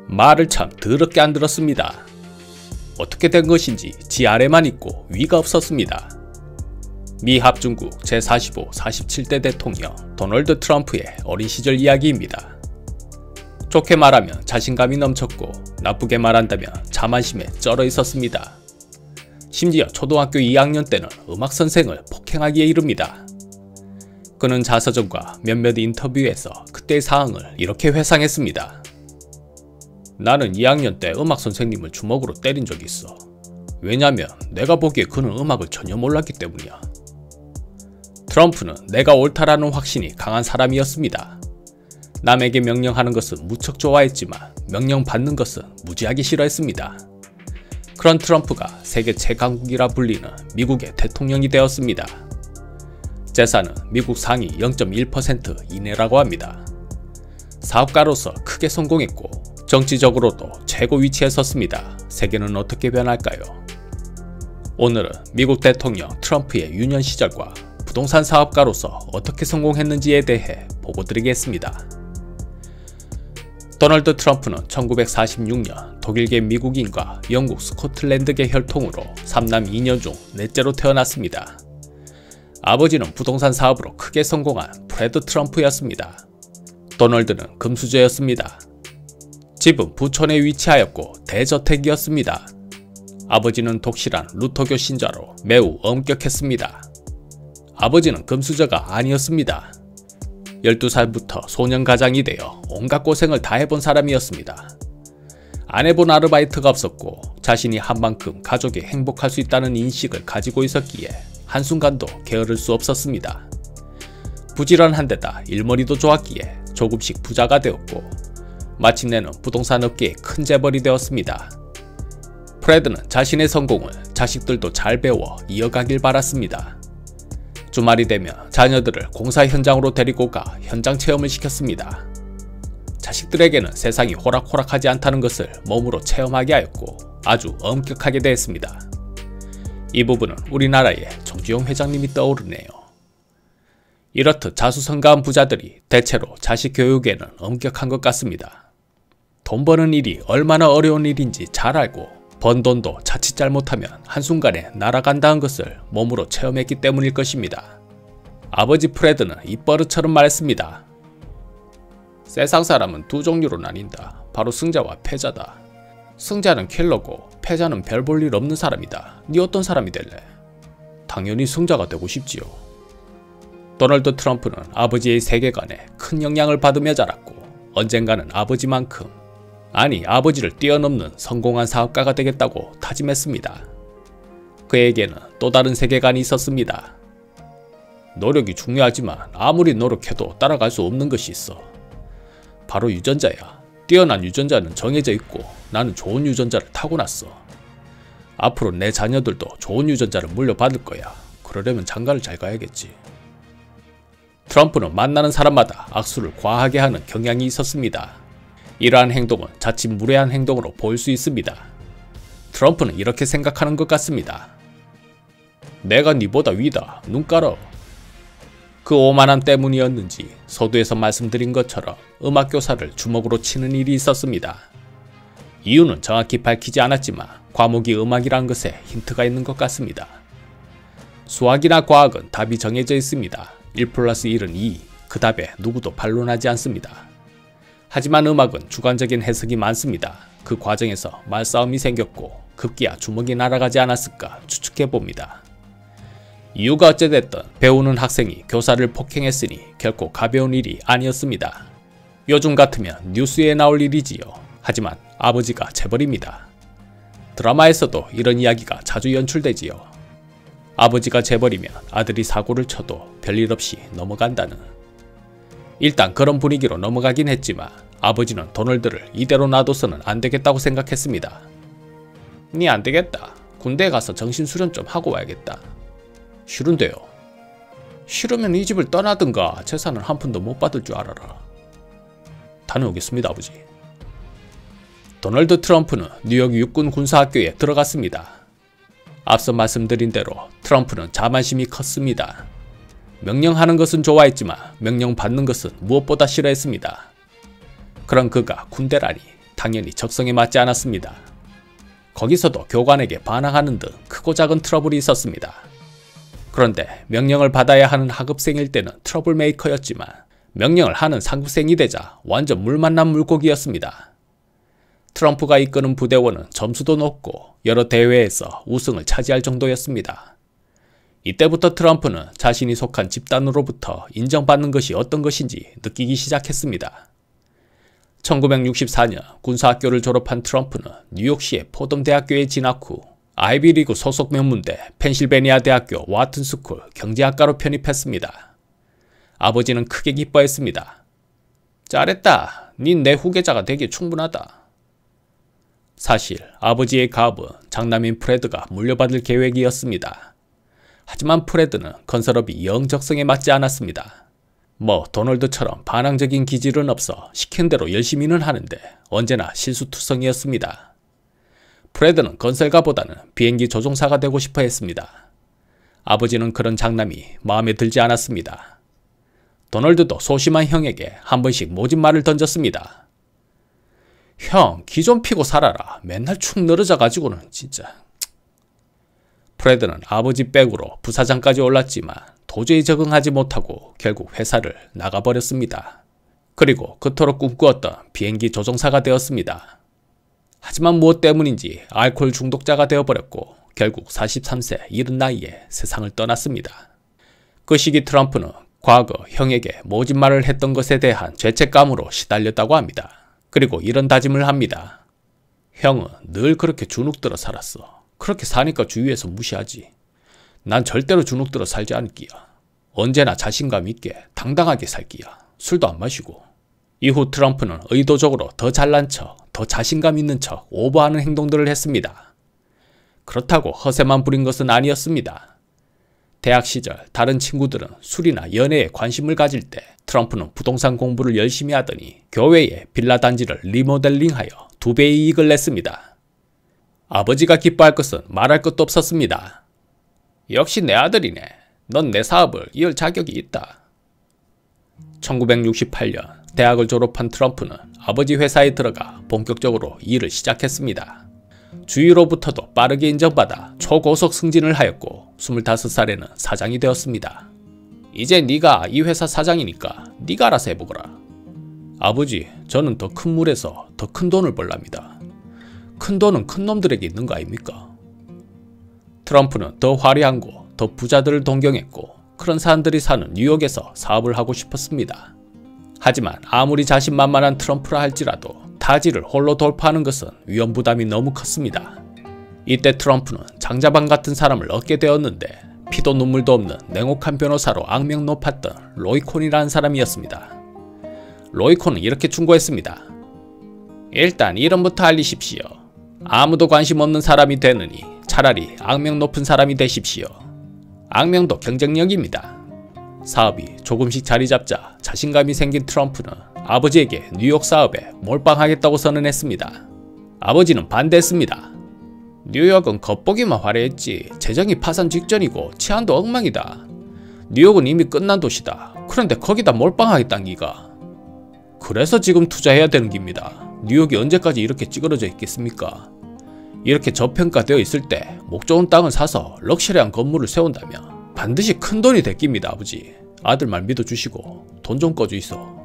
말을 참 더럽게 안 들었습니다. 어떻게 된 것인지 지 아래만 있고 위가 없었습니다. 미 합중국 제45, 47대 대통령 도널드 트럼프의 어린 시절 이야기입니다. 좋게 말하면 자신감이 넘쳤고 나쁘게 말한다면 자만심에 쩔어 있었습니다. 심지어 초등학교 2학년 때는 음악 선생을 폭행하기에 이릅니다. 그는 자서전과 몇몇 인터뷰에서 그때의 상황을 이렇게 회상했습니다. 나는 2학년 때 음악 선생님을 주먹으로 때린 적이 있어. 왜냐면 내가 보기에 그는 음악을 전혀 몰랐기 때문이야. 트럼프는 내가 옳다라는 확신이 강한 사람이었습니다. 남에게 명령하는 것은 무척 좋아했지만 명령받는 것은 무지하게 싫어했습니다. 그런 트럼프가 세계 최강국이라 불리는 미국의 대통령이 되었습니다. 재산은 미국 상위 0.1% 이내라고 합니다. 사업가로서 크게 성공했고 정치적으로도 최고 위치에 섰습니다. 세계는 어떻게 변할까요? 오늘은 미국 대통령 트럼프의 유년 시절과 부동산 사업가로서 어떻게 성공했는지에 대해 보고드리겠습니다. 도널드 트럼프는 1946년 독일계 미국인과 영국 스코틀랜드계 혈통으로 3남 2녀 중 넷째로 태어났습니다. 아버지는 부동산 사업으로 크게 성공한 프레드 트럼프였습니다. 도널드는 금수저였습니다. 집은 부촌에 위치하였고 대저택이었습니다. 아버지는 독실한 루터교 신자로 매우 엄격했습니다. 아버지는 금수저가 아니었습니다. 12살부터 소년가장이 되어 온갖 고생을 다 해본 사람이었습니다. 안 해본 아르바이트가 없었고 자신이 한 만큼 가족이 행복할 수 있다는 인식을 가지고 있었기에 한순간도 게으를 수 없었습니다. 부지런한 데다 일머리도 좋았기에 조금씩 부자가 되었고 마침내는 부동산 업계의 큰 재벌이 되었습니다. 프레드는 자신의 성공을 자식들도 잘 배워 이어가길 바랐습니다. 주말이 되면 자녀들을 공사 현장으로 데리고 가 현장 체험을 시켰습니다. 자식들에게는 세상이 호락호락하지 않다는 것을 몸으로 체험하게 하였고 아주 엄격하게 대했습니다. 이 부분은 우리나라의 정주영 회장님이 떠오르네요. 이렇듯 자수성가한 부자들이 대체로 자식 교육에는 엄격한 것 같습니다. 돈 버는 일이 얼마나 어려운 일인지 잘 알고 번 돈도 자칫 잘못하면 한순간에 날아간다는 것을 몸으로 체험했기 때문일 것입니다. 아버지 프레드는 입버릇처럼 말했습니다. 세상 사람은 두 종류로 나뉜다. 바로 승자와 패자다. 승자는 킬러고 패자는 별 볼 일 없는 사람이다. 네 어떤 사람이 될래? 당연히 승자가 되고 싶지요. 도널드 트럼프는 아버지의 세계관에 큰 영향을 받으며 자랐고 언젠가는 아버지만큼 아니 아버지를 뛰어넘는 성공한 사업가가 되겠다고 다짐했습니다. 그에게는 또 다른 세계관이 있었습니다. 노력이 중요하지만 아무리 노력해도 따라갈 수 없는 것이 있어. 바로 유전자야. 뛰어난 유전자는 정해져 있고 나는 좋은 유전자를 타고났어. 앞으로 내 자녀들도 좋은 유전자를 물려받을 거야. 그러려면 장가를 잘 가야겠지. 트럼프는 만나는 사람마다 악수를 과하게 하는 경향이 있었습니다. 이러한 행동은 자칫 무례한 행동으로 보일 수 있습니다. 트럼프는 이렇게 생각하는 것 같습니다. 내가 니보다 위다. 눈 깔어. 그 오만함 때문이었는지 서두에서 말씀드린 것처럼 음악교사를 주먹으로 치는 일이 있었습니다. 이유는 정확히 밝히지 않았지만 과목이 음악이란 것에 힌트가 있는 것 같습니다. 수학이나 과학은 답이 정해져 있습니다. 1+1은 2. 그 답에 누구도 반론하지 않습니다. 하지만 음악은 주관적인 해석이 많습니다. 그 과정에서 말싸움이 생겼고 급기야 주먹이 날아가지 않았을까 추측해봅니다. 이유가 어찌됐든 배우는 학생이 교사를 폭행했으니 결코 가벼운 일이 아니었습니다. 요즘 같으면 뉴스에 나올 일이지요. 하지만 아버지가 재벌입니다. 드라마에서도 이런 이야기가 자주 연출되지요. 아버지가 재벌이면 아들이 사고를 쳐도 별일 없이 넘어간다는. 일단 그런 분위기로 넘어가긴 했지만 아버지는 도널드를 이대로 놔둬서는 안 되겠다고 생각했습니다. 니 안 되겠다. 군대에 가서 정신수련 좀 하고 와야겠다. 싫은데요. 싫으면 이 집을 떠나든가 재산을 한 푼도 못 받을 줄 알아라. 다녀오겠습니다, 아버지. 도널드 트럼프는 뉴욕 육군 군사학교에 들어갔습니다. 앞서 말씀드린 대로 트럼프는 자만심이 컸습니다. 명령하는 것은 좋아했지만 명령받는 것은 무엇보다 싫어했습니다. 그런 그가 군대라니 당연히 적성에 맞지 않았습니다. 거기서도 교관에게 반항하는 등 크고 작은 트러블이 있었습니다. 그런데 명령을 받아야 하는 하급생일 때는 트러블 메이커였지만 명령을 하는 상급생이 되자 완전 물 만난 물고기였습니다. 트럼프가 이끄는 부대원은 점수도 높고 여러 대회에서 우승을 차지할 정도였습니다. 이때부터 트럼프는 자신이 속한 집단으로부터 인정받는 것이 어떤 것인지 느끼기 시작했습니다. 1964년 군사학교를 졸업한 트럼프는 뉴욕시의 포덤 대학교에 진학 후 아이비리그 소속 명문대 펜실베니아 대학교 와튼스쿨 경제학과로 편입했습니다. 아버지는 크게 기뻐했습니다. 잘했다. 닌 내 후계자가 되기에 충분하다. 사실 아버지의 가업은 장남인 프레드가 물려받을 계획이었습니다. 하지만 프레드는 건설업이 영 적성에 맞지 않았습니다. 도널드처럼 반항적인 기질은 없어 시킨 대로 열심히는 하는데 언제나 실수투성이었습니다. 프레드는 건설가보다는 비행기 조종사가 되고 싶어 했습니다. 아버지는 그런 장남이 마음에 들지 않았습니다. 도널드도 소심한 형에게 한 번씩 모진 말을 던졌습니다. 형, 기 좀 피고 살아라. 맨날 축 늘어져가지고는 진짜. 프레드는 아버지 백으로 부사장까지 올랐지만 도저히 적응하지 못하고 결국 회사를 나가버렸습니다. 그리고 그토록 꿈꾸었던 비행기 조종사가 되었습니다. 하지만 무엇 때문인지 알코올 중독자가 되어버렸고 결국 43세 이른 나이에 세상을 떠났습니다. 그 시기 트럼프는 과거 형에게 모진 말을 했던 것에 대한 죄책감으로 시달렸다고 합니다. 그리고 이런 다짐을 합니다. 형은 늘 그렇게 주눅들어 살았어. 그렇게 사니까 주위에서 무시하지. 난 절대로 주눅들어 살지 않을기야. 언제나 자신감 있게 당당하게 살기야. 술도 안 마시고. 이후 트럼프는 의도적으로 더 잘난 척, 더 자신감 있는 척 오버하는 행동들을 했습니다. 그렇다고 허세만 부린 것은 아니었습니다. 대학 시절 다른 친구들은 술이나 연애에 관심을 가질 때 트럼프는 부동산 공부를 열심히 하더니 교외에 빌라 단지를 리모델링하여 2배의 이익을 냈습니다. 아버지가 기뻐할 것은 말할 것도 없었습니다. 역시 내 아들이네. 넌 내 사업을 이을 자격이 있다. 1968년 대학을 졸업한 트럼프는 아버지 회사에 들어가 본격적으로 일을 시작했습니다. 주위로부터도 빠르게 인정받아 초고속 승진을 하였고 25살에는 사장이 되었습니다. 이제 네가 이 회사 사장이니까 네가 알아서 해보거라. 아버지, 저는 더 큰 물에서 더 큰 돈을 벌랍니다. 큰 돈은 큰 놈들에게 있는 거 아닙니까? 트럼프는 더 화려한 곳, 더 부자들을 동경했고 그런 사람들이 사는 뉴욕에서 사업을 하고 싶었습니다. 하지만 아무리 자신만만한 트럼프라 할지라도 타지를 홀로 돌파하는 것은 위험 부담이 너무 컸습니다. 이때 트럼프는 장자방 같은 사람을 얻게 되었는데 피도 눈물도 없는 냉혹한 변호사로 악명 높았던 로이 콘이라는 사람이었습니다. 로이 콘은 이렇게 충고했습니다. 일단 이름부터 알리십시오. 아무도 관심 없는 사람이 되느니 차라리 악명 높은 사람이 되십시오. 악명도 경쟁력입니다. 사업이 조금씩 자리 잡자 자신감이 생긴 트럼프는 아버지에게 뉴욕 사업에 몰빵하겠다고 선언했습니다. 아버지는 반대했습니다. 뉴욕은 겉보기만 화려했지 재정이 파산 직전이고 치안도 엉망이다. 뉴욕은 이미 끝난 도시다. 그런데 거기다 몰빵하겠다는 기가. 그래서 지금 투자해야 되는 깁니다. 뉴욕이 언제까지 이렇게 찌그러져 있겠습니까? 이렇게 저평가되어 있을 때 목 좋은 땅을 사서 럭셔리한 건물을 세운다면 반드시 큰 돈이 될 깁니다. 아버지, 아들 말 믿어주시고 돈 좀 꺼주 있어.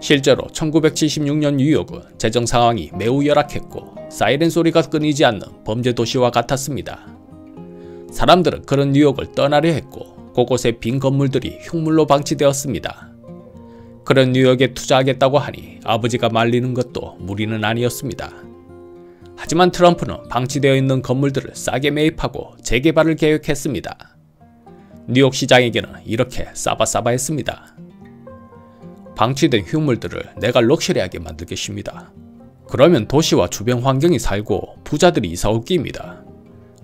실제로 1976년 뉴욕은 재정 상황이 매우 열악했고 사이렌 소리가 끊이지 않는 범죄 도시와 같았습니다. 사람들은 그런 뉴욕을 떠나려 했고 곳곳에 빈 건물들이 흉물로 방치되었습니다. 그런 뉴욕에 투자하겠다고 하니 아버지가 말리는 것도 무리는 아니었습니다. 하지만 트럼프는 방치되어 있는 건물들을 싸게 매입하고 재개발을 계획했습니다. 뉴욕 시장에게는 이렇게 싸바싸바했습니다. 방치된 흉물들을 내가 럭셔리하게 만들겠습니다. 그러면 도시와 주변 환경이 살고 부자들이 이사 올 깁니다.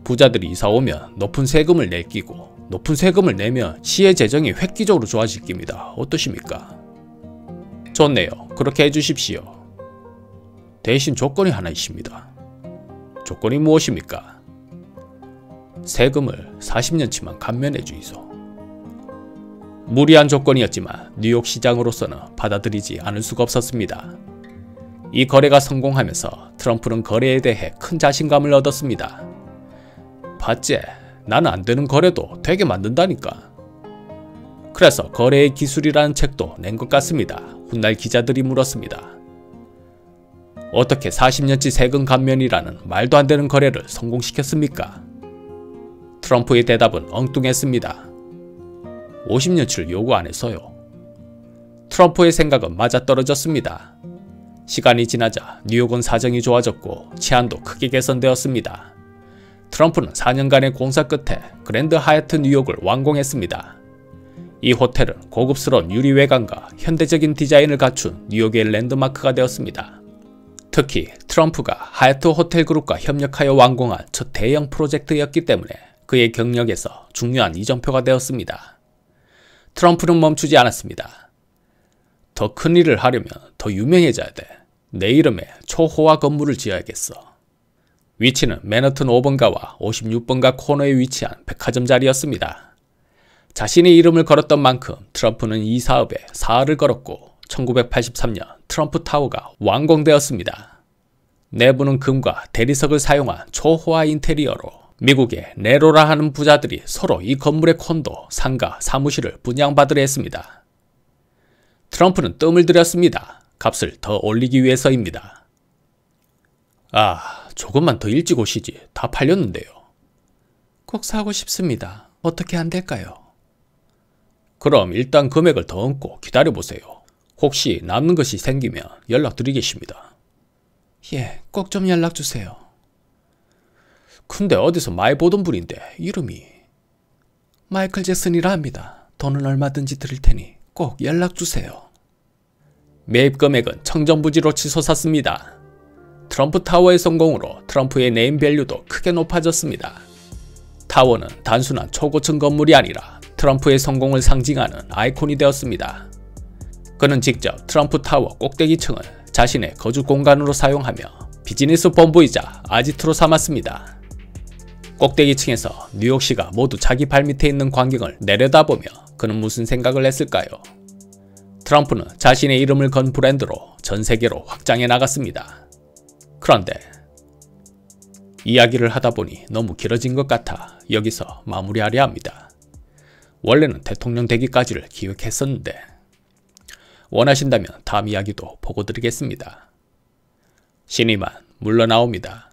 부자들이 이사 오면 높은 세금을 낼 끼고 높은 세금을 내면 시의 재정이 획기적으로 좋아질 깁니다. 어떠십니까? 좋네요. 그렇게 해주십시오. 대신 조건이 하나 있습니다. 조건이 무엇입니까? 세금을 40년치만 감면해 주이소. 무리한 조건이었지만 뉴욕 시장으로서는 받아들이지 않을 수가 없었습니다. 이 거래가 성공하면서 트럼프는 거래에 대해 큰 자신감을 얻었습니다. 봤지? 나는 안 되는 거래도 되게 만든다니까. 그래서 거래의 기술이라는 책도 낸 것 같습니다. 훗날 기자들이 물었습니다. 어떻게 40년치 세금 감면이라는 말도 안 되는 거래를 성공시켰습니까? 트럼프의 대답은 엉뚱했습니다. 50년치를 요구 안 해서요. 트럼프의 생각은 맞아떨어졌습니다. 시간이 지나자 뉴욕은 사정이 좋아졌고 치안도 크게 개선되었습니다. 트럼프는 4년간의 공사 끝에 그랜드 하얏트 뉴욕을 완공했습니다. 이 호텔은 고급스러운 유리 외관과 현대적인 디자인을 갖춘 뉴욕의 랜드마크가 되었습니다. 특히 트럼프가 하얏트 호텔 그룹과 협력하여 완공한 첫 대형 프로젝트였기 때문에 그의 경력에서 중요한 이정표가 되었습니다. 트럼프는 멈추지 않았습니다. 더 큰 일을 하려면 더 유명해져야 돼. 내 이름에 초호화 건물을 지어야겠어. 위치는 맨하튼 5번가와 56번가 코너에 위치한 백화점 자리였습니다. 자신의 이름을 걸었던 만큼 트럼프는 이 사업에 사활을 걸었고 1983년 트럼프 타워가 완공되었습니다. 내부는 금과 대리석을 사용한 초호화 인테리어로 미국의 네로라 하는 부자들이 서로 이 건물의 콘도, 상가, 사무실을 분양받으려 했습니다. 트럼프는 뜸을 들였습니다. 값을 더 올리기 위해서입니다. 조금만 더 일찍 오시지. 다 팔렸는데요. 꼭 사고 싶습니다. 어떻게 안 될까요? 그럼 일단 금액을 더 얹고 기다려보세요. 혹시 남는 것이 생기면 연락드리겠습니다. 예, 꼭 좀 연락주세요. 근데 어디서 많이 보던 분인데 이름이... 마이클 잭슨이라 합니다. 돈은 얼마든지 드릴 테니 꼭 연락주세요. 매입 금액은 청정부지로 치솟았습니다. 트럼프 타워의 성공으로 트럼프의 네임밸류도 크게 높아졌습니다. 타워는 단순한 초고층 건물이 아니라 트럼프의 성공을 상징하는 아이콘이 되었습니다. 그는 직접 트럼프 타워 꼭대기층을 자신의 거주 공간으로 사용하며 비즈니스 본부이자 아지트로 삼았습니다. 꼭대기층에서 뉴욕시가 모두 자기 발밑에 있는 광경을 내려다보며 그는 무슨 생각을 했을까요? 트럼프는 자신의 이름을 건 브랜드로 전 세계로 확장해 나갔습니다. 그런데 이야기를 하다 보니 너무 길어진 것 같아 여기서 마무리하려 합니다. 원래는 대통령 되기까지를 기획했었는데 원하신다면 다음 이야기도 보고 드리겠습니다. 신이만 물러나옵니다.